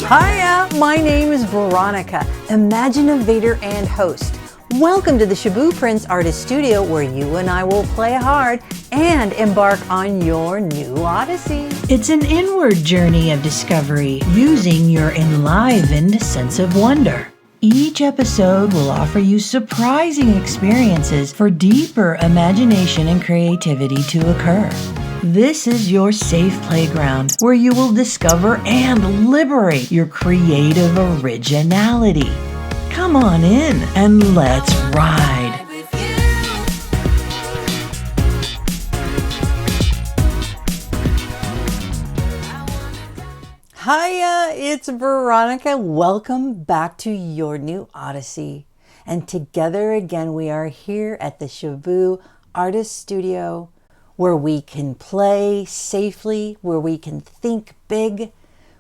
Hiya, my name is Veronica, Imaginovator and host. Welcome to the Shaboo Prince Artist Studio, where you and I will play hard and embark on your new odyssey. It's an inward journey of discovery using your enlivened sense of wonder. Each episode will offer you surprising experiences for deeper imagination and creativity to occur. This is your safe playground where you will discover and liberate your creative originality. Come on in and let's ride. Hiya, it's Veronica. Welcome back to your new odyssey. And together again, we are here at the Shaboo Artist Studio, where we can play safely, where we can think big,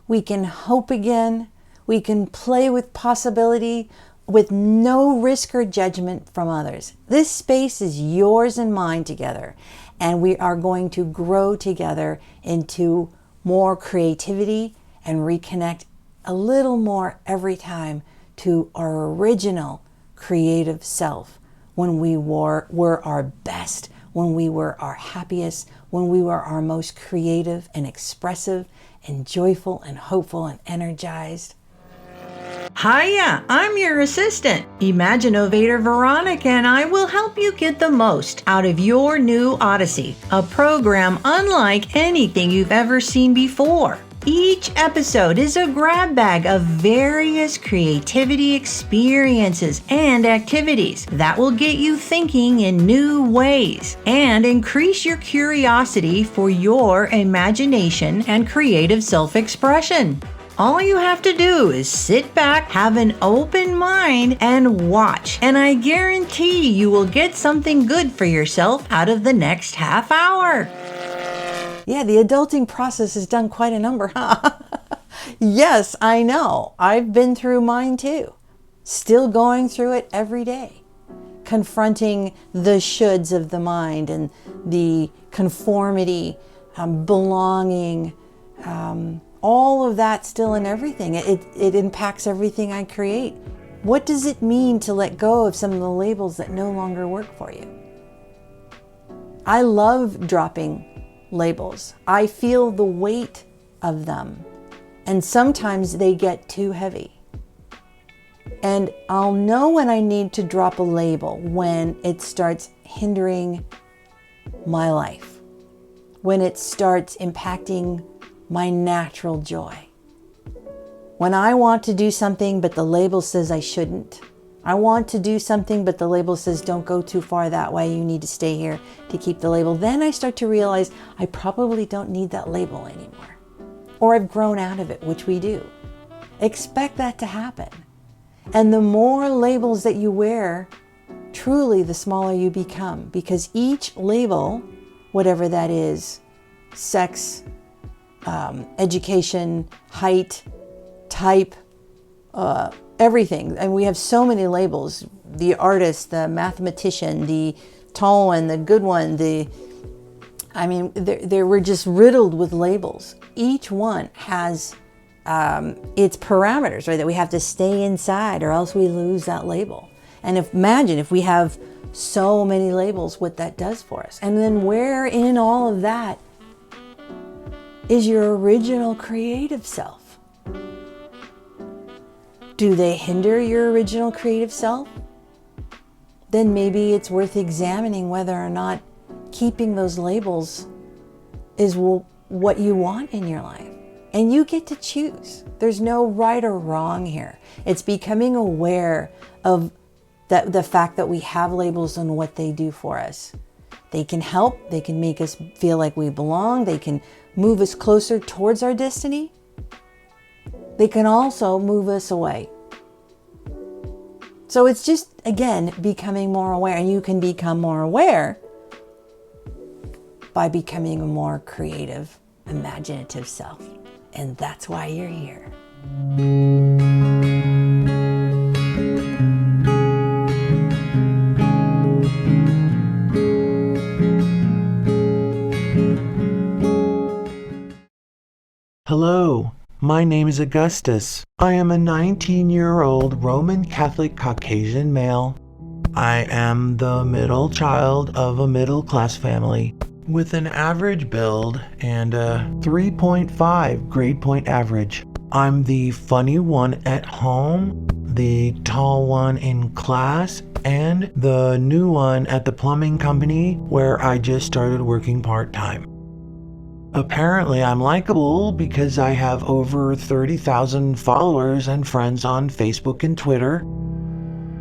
we can hope again, we can play with possibility with no risk or judgment from others. This space is yours and mine together, and we are going to grow together into more creativity and reconnect a little more every time to our original creative self when we were our best, when we were our happiest, when we were our most creative and expressive and joyful and hopeful and energized. Hiya, I'm your assistant, Imaginovator Veronica, and I will help you get the most out of your new odyssey, a program unlike anything you've ever seen before. Each episode is a grab bag of various creativity experiences and activities that will get you thinking in new ways and increase your curiosity for your imagination and creative self-expression. All you have to do is sit back, have an open mind, and watch. And I guarantee you will get something good for yourself out of the next half hour. Yeah, the adulting process has done quite a number, huh? Yes, I know. I've been through mine too. Still going through it every day. Confronting the shoulds of the mind and the conformity, belonging, all of that still in everything. It impacts everything I create. What does it mean to let go of some of the labels that no longer work for you? I love dropping labels. I feel the weight of them, and sometimes they get too heavy. And I'll know when I need to drop a label when it starts hindering my life, when it starts impacting my natural joy. When I want to do something but the label says I shouldn't. I want to do something but the label says don't go too far that way, you need to stay here to keep the label. Then I start to realize I probably don't need that label anymore. Or I've grown out of it, which we do. Expect that to happen. And the more labels that you wear, truly the smaller you become, because each label, whatever that is, sex, education, height, type, everything. And we have so many labels: the artist, the mathematician, the tall one, the good one, we're just riddled with labels. Each one has its parameters, right, that we have to stay inside or else we lose that label. And imagine if we have so many labels, what that does for us. And then where in all of that is your original creative self? Do they hinder your original creative self? Then maybe it's worth examining whether or not keeping those labels is what you want in your life. And you get to choose. There's no right or wrong here. It's becoming aware of the fact that we have labels and what they do for us. They can help. They can make us feel like we belong. They can move us closer towards our destiny. They can also move us away. So it's just, again, becoming more aware. And you can become more aware by becoming a more creative, imaginative self. And that's why you're here. Hello, My name is Augustus. I am a 19-year-old Roman Catholic Caucasian male. I am the middle child of a middle-class family with an average build and a 3.5 grade point average. I'm the funny one at home, the tall one in class, and the new one at the plumbing company where I just started working part-time. Apparently, I'm likable because I have over 30,000 followers and friends on Facebook and Twitter.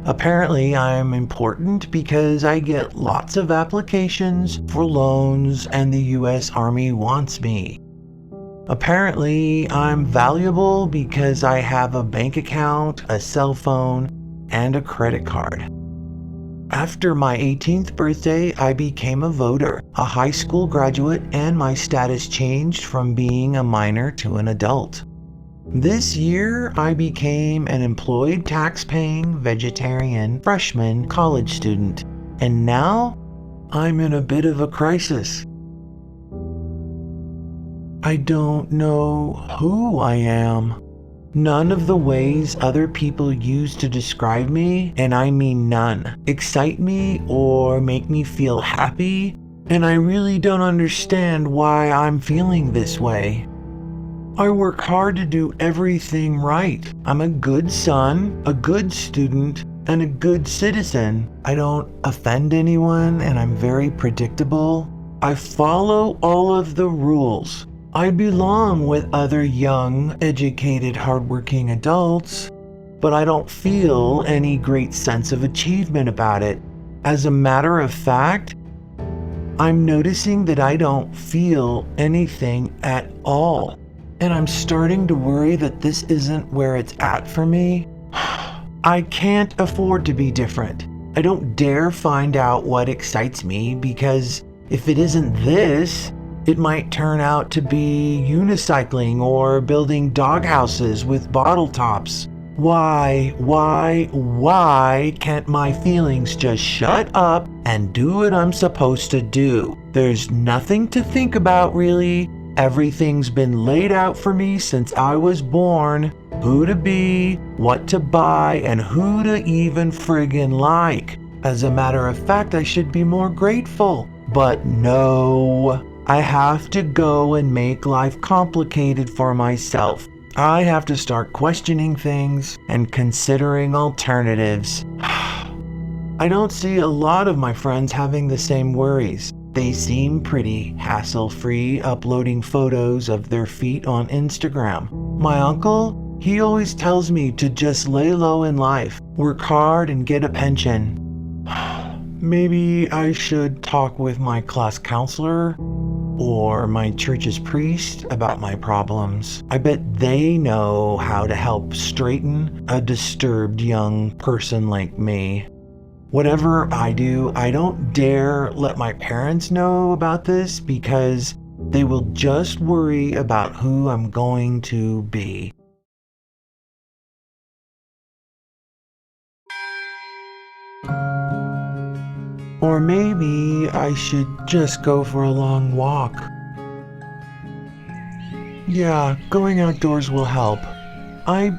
Apparently, I'm important because I get lots of applications for loans and the US Army wants me. Apparently, I'm valuable because I have a bank account, a cell phone, and a credit card. After my 18th birthday, I became a voter, a high school graduate, and my status changed from being a minor to an adult. This year, I became an employed, tax-paying, vegetarian, freshman college student, and now I'm in a bit of a crisis. I don't know who I am. None of the ways other people use to describe me, and I mean none, excite me or make me feel happy, and I really don't understand why I'm feeling this way. I work hard to do everything right. I'm a good son, a good student, and a good citizen. I don't offend anyone, and I'm very predictable. I follow all of the rules. I belong with other young, educated, hardworking adults, but I don't feel any great sense of achievement about it. As a matter of fact, I'm noticing that I don't feel anything at all. And I'm starting to worry that this isn't where it's at for me. I can't afford to be different. I don't dare find out what excites me because if it isn't this, it might turn out to be unicycling or building doghouses with bottle tops. Why can't my feelings just shut up and do what I'm supposed to do? There's nothing to think about, really. Everything's been laid out for me since I was born. Who to be, what to buy, and who to even friggin' like. As a matter of fact, I should be more grateful. But no. I have to go and make life complicated for myself. I have to start questioning things and considering alternatives. I don't see a lot of my friends having the same worries. They seem pretty hassle-free, uploading photos of their feet on Instagram. My uncle, he always tells me to just lay low in life, work hard and get a pension. Maybe I should talk with my class counselor or my church's priest about my problems. I bet they know how to help straighten a disturbed young person like me. Whatever I do, I don't dare let my parents know about this because they will just worry about who I'm going to be. Or maybe I should just go for a long walk. Yeah, going outdoors will help. I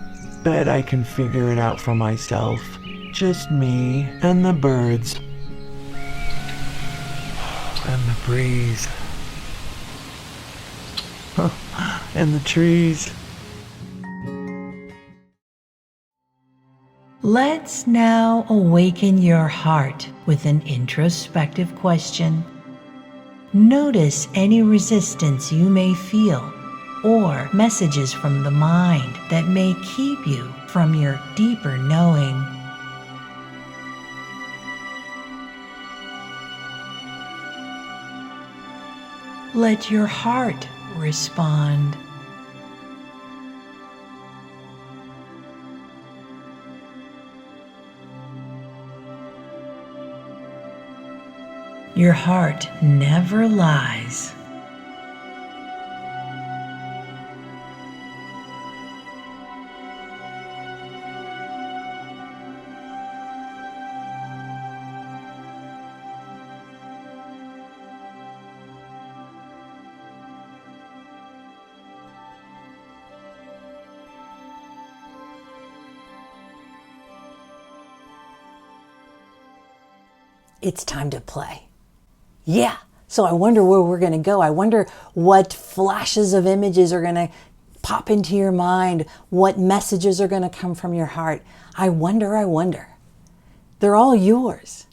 bet I can figure it out for myself. Just me and the birds. And the breeze. And the trees. Let's now awaken your heart with an introspective question. Notice any resistance you may feel or messages from the mind that may keep you from your deeper knowing. Let your heart respond. Your heart never lies. it's time to play. Yeah, so I wonder where we're going to go. I wonder what flashes of images are going to pop into your mind, what messages are going to come from your heart. I wonder. They're all yours.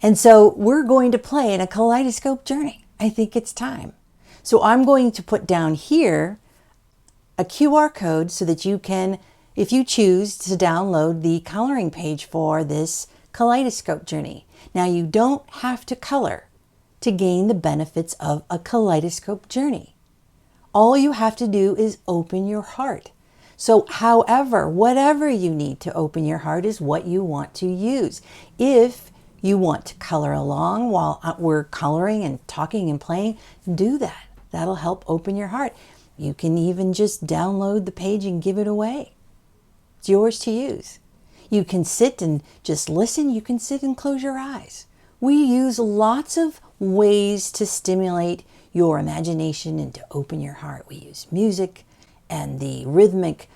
And so we're going to play in a kaleidoscope journey. I think it's time. So I'm going to put down here a QR code so that you can, if you choose to download the coloring page for this kaleidoscope journey. Now you don't have to color to gain the benefits of a kaleidoscope journey. All you have to do is open your heart. So however, whatever you need to open your heart is what you want to use. If you want to color along while we're coloring and talking and playing, do that. That'll help open your heart. You can even just download the page and give it away. It's yours to use. You can sit and just listen. You can sit and close your eyes. We use lots of ways to stimulate your imagination and to open your heart. We use music and the rhythmic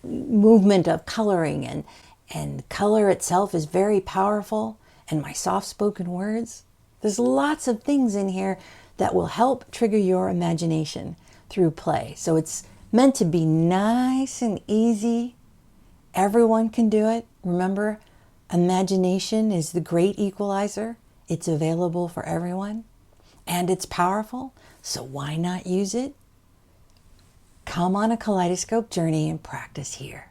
movement of coloring, and color itself is very powerful, and my soft-spoken words. There's lots of things in here that will help trigger your imagination through play. So it's meant to be nice and easy. Everyone can do it. Remember, imagination is the great equalizer. It's available for everyone, and it's powerful, so why not use it? Come on a kaleidoscope journey and practice here.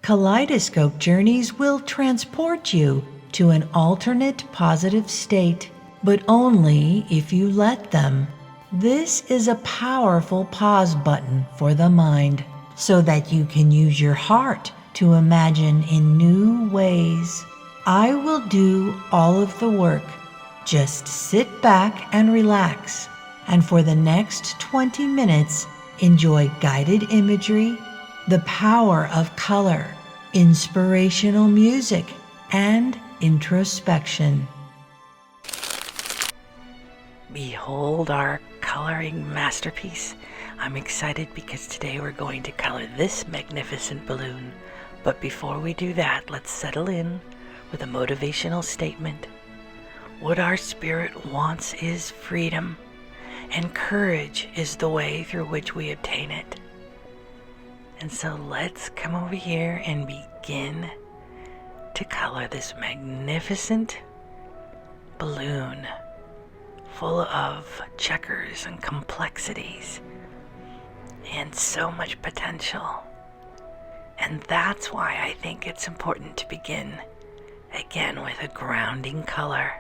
Kaleidoscope journeys will transport you to an alternate positive state, but only if you let them. This is a powerful pause button for the mind, so that you can use your heart to imagine in new ways. I will do all of the work. Just sit back and relax, and for the next 20 minutes, enjoy guided imagery, the power of color, inspirational music, and introspection. Behold our coloring masterpiece. I'm excited because today we're going to color this magnificent balloon. But before we do that, let's settle in with a motivational statement. What our spirit wants is freedom, and courage is the way through which we obtain it. And so let's come over here and begin to color this magnificent balloon full of checkers and complexities and so much potential. And that's why I think it's important to begin again with a grounding color,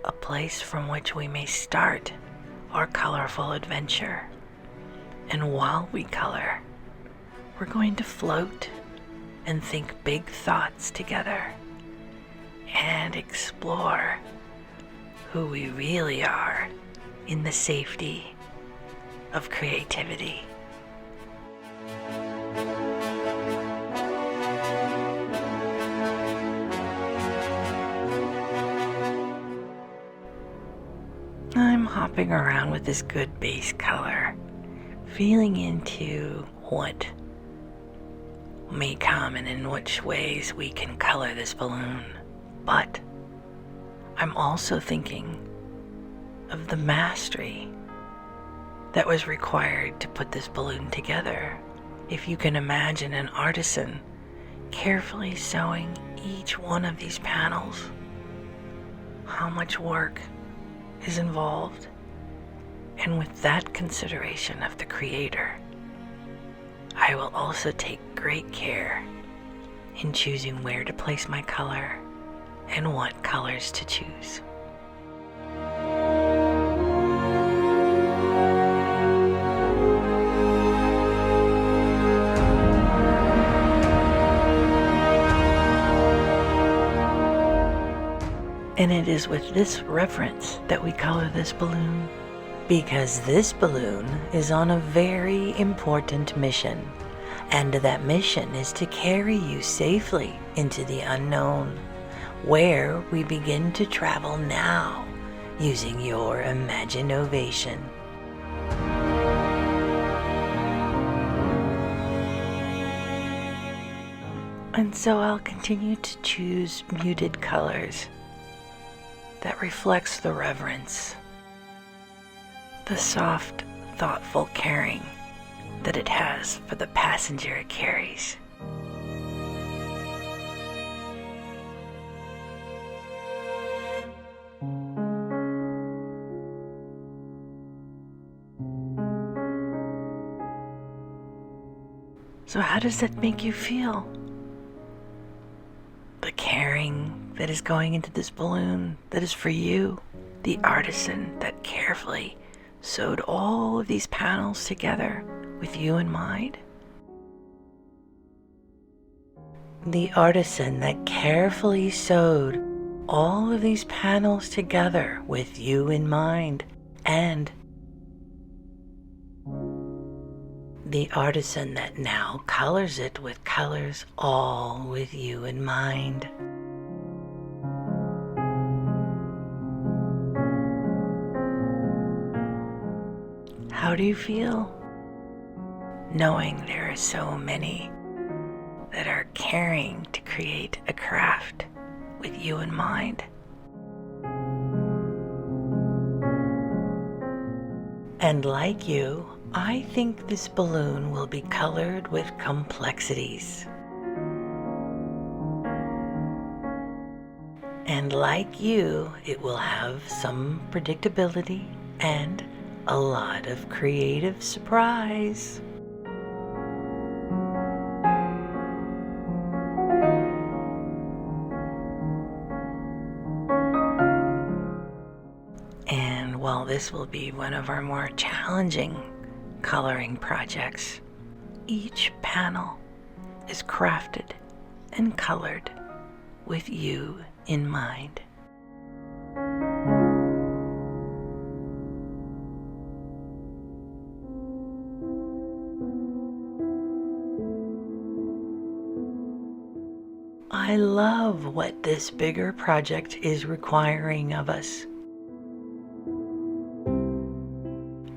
a place from which we may start our colorful adventure. And while we color, we're going to float and think big thoughts together and explore who we really are in the safety of creativity. I'm hopping around with this good base color, feeling into what may come and in which ways we can color this balloon. But I'm also thinking of the mastery that was required to put this balloon together. If you can imagine an artisan carefully sewing each one of these panels, how much work is involved. And with that consideration of the creator, I will also take great care in choosing where to place my color and what colors to choose. And it is with this reference that we color this balloon, because this balloon is on a very important mission, and that mission is to carry you safely into the unknown, where we begin to travel now using your imaginovation. And so I'll continue to choose muted colors that reflects the reverence, the soft, thoughtful caring that it has for the passenger it carries. So how does that make you feel? The caring that is going into this balloon that is for you, the artisan that carefully sewed all of these panels together with you in mind. The artisan that carefully sewed all of these panels together with you in mind, and the artisan that now colors it with colors all with you in mind. How do you feel knowing there are so many that are caring to create a craft with you in mind? And like you, I think this balloon will be colored with complexities. And like you, it will have some predictability and a lot of creative surprise. And while this will be one of our more challenging coloring projects, each panel is crafted and colored with you in mind. I love what this bigger project is requiring of us.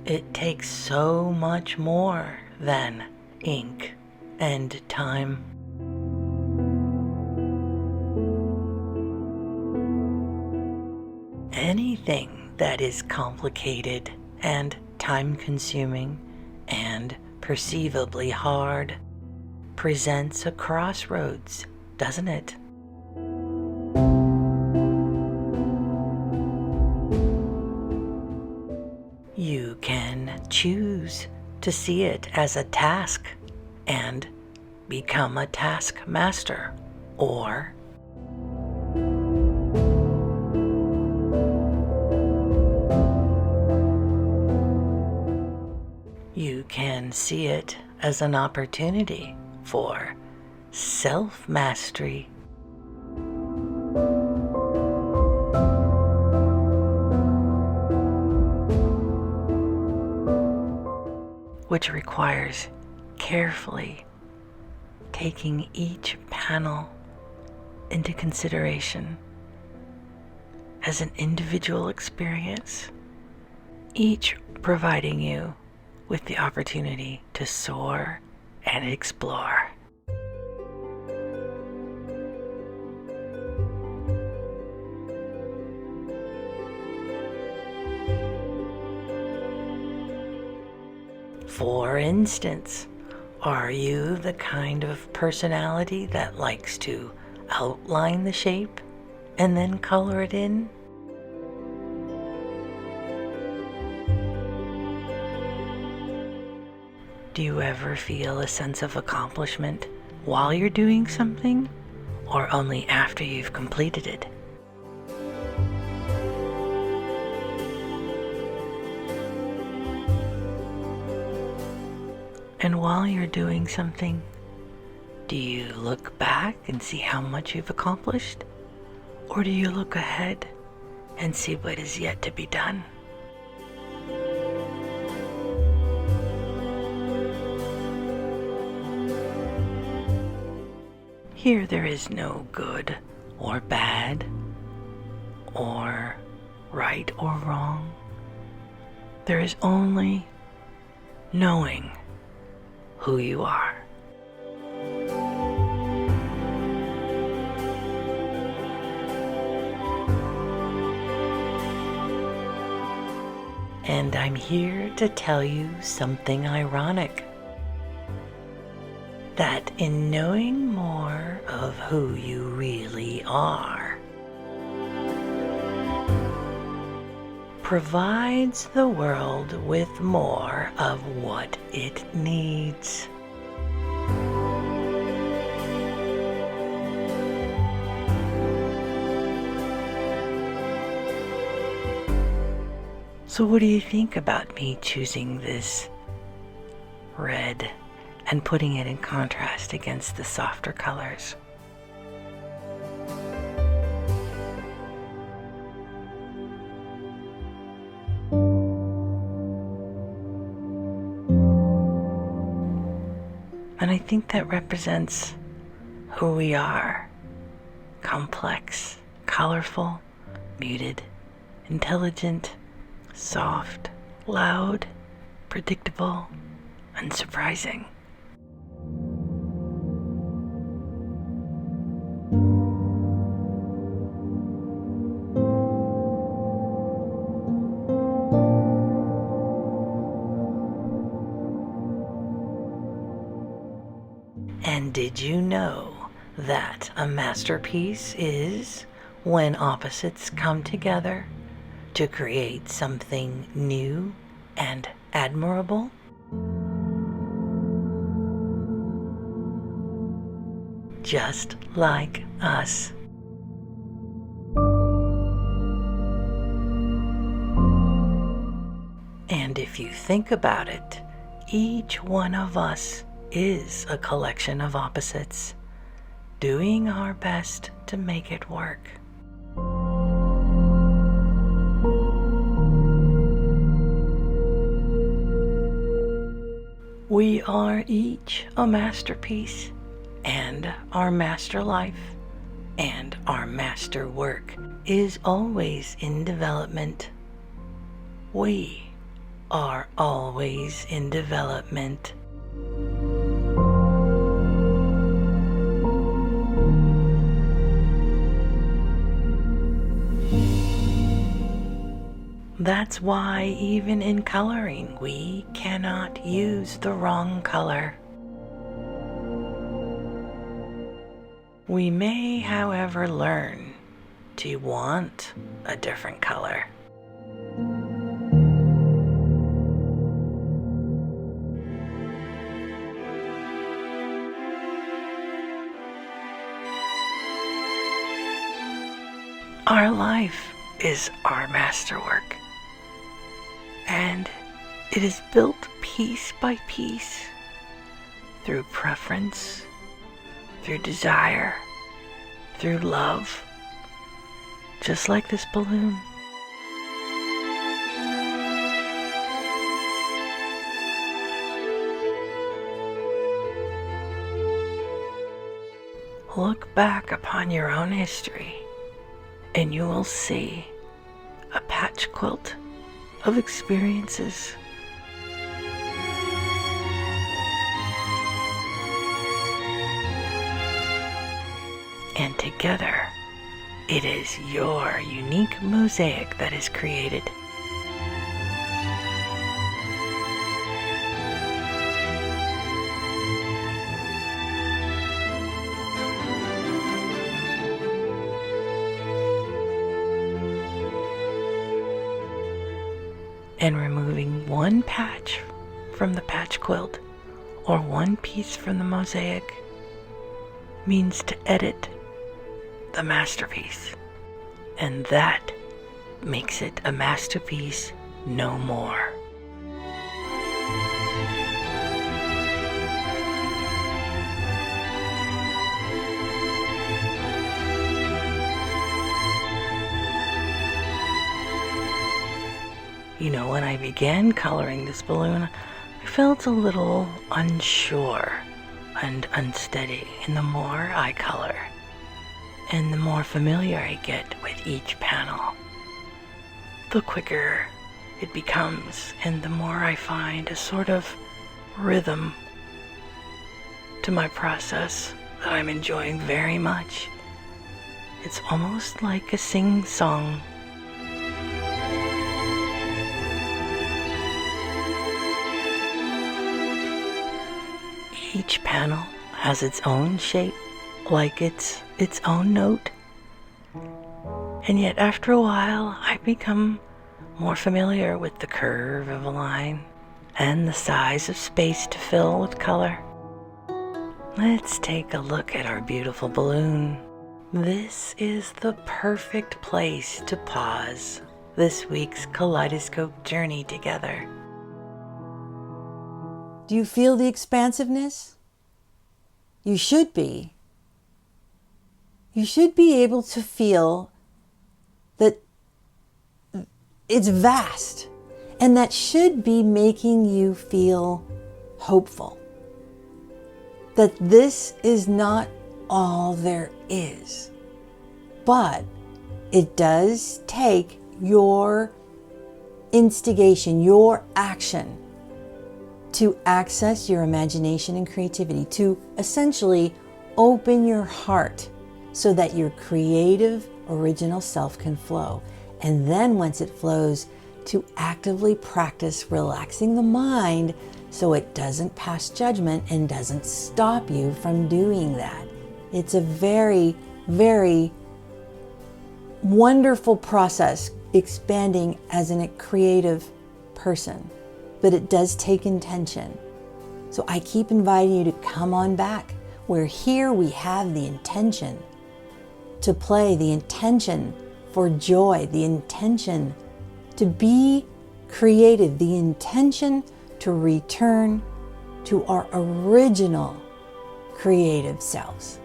It takes so much more than ink and time. Anything that is complicated and time-consuming and perceivably hard presents a crossroads, doesn't it? You can choose to see it as a task and become a taskmaster, or you can see it as an opportunity for self-mastery. Which requires carefully taking each panel into consideration as an individual experience, each providing you with the opportunity to soar and explore. For instance, are you the kind of personality that likes to outline the shape and then color it in? Do you ever feel a sense of accomplishment while you're doing something, or only after you've completed it? And while you're doing something, do you look back and see how much you've accomplished? Or do you look ahead and see what is yet to be done? Here there is no good or bad, or right or wrong. There is only knowing who you are. and I'm here to tell you something ironic. That in knowing more of who you really are provides the world with more of what it needs. So what do you think about me choosing this red and putting it in contrast against the softer colors? And I think that represents who we are. Complex, colorful, muted, intelligent, soft, loud, predictable, and surprising. And did you know that a masterpiece is when opposites come together to create something new and admirable? Just like us. And if you think about it, each one of us is a collection of opposites, doing our best to make it work. We are each a masterpiece, and our master life and our master work is always in development. We are always in development. That's why even in coloring, we cannot use the wrong color. We may, however, learn to want a different color. Our life is our masterwork, and it is built piece by piece through preference, through desire, through love, just like this balloon. Look back upon your own history, and you will see a patch quilt of experiences. And together, it is your unique mosaic that is created. And removing one patch from the patch quilt or one piece from the mosaic means to edit the masterpiece, and that makes it a masterpiece no more. You know, when I began coloring this balloon, I felt a little unsure and unsteady. And the more I color, and the more familiar I get with each panel, the quicker it becomes, and the more I find a sort of rhythm to my process that I'm enjoying very much. It's almost like a sing-song. Each panel has its own shape, like it's its own note. And yet after a while, I become more familiar with the curve of a line and the size of space to fill with color. Let's take a look at our beautiful balloon. This is the perfect place to pause this week's kaleidoscope journey together. Do you feel the expansiveness? You should be. You should be able to feel that it's vast, and that should be making you feel hopeful. That this is not all there is, but it does take your instigation, your action, to access your imagination and creativity, to essentially open your heart so that your creative, original self can flow. And then once it flows, to actively practice relaxing the mind so it doesn't pass judgment and doesn't stop you from doing that. It's a very, very wonderful process, expanding as a creative person. But it does take intention. So I keep inviting you to come on back, where here we have the intention to play, the intention for joy, the intention to be creative, the intention to return to our original creative selves.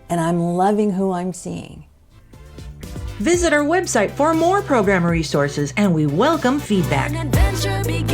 And I'm loving who I'm seeing. Visit our website for more program resources, and we welcome feedback. An adventure begins.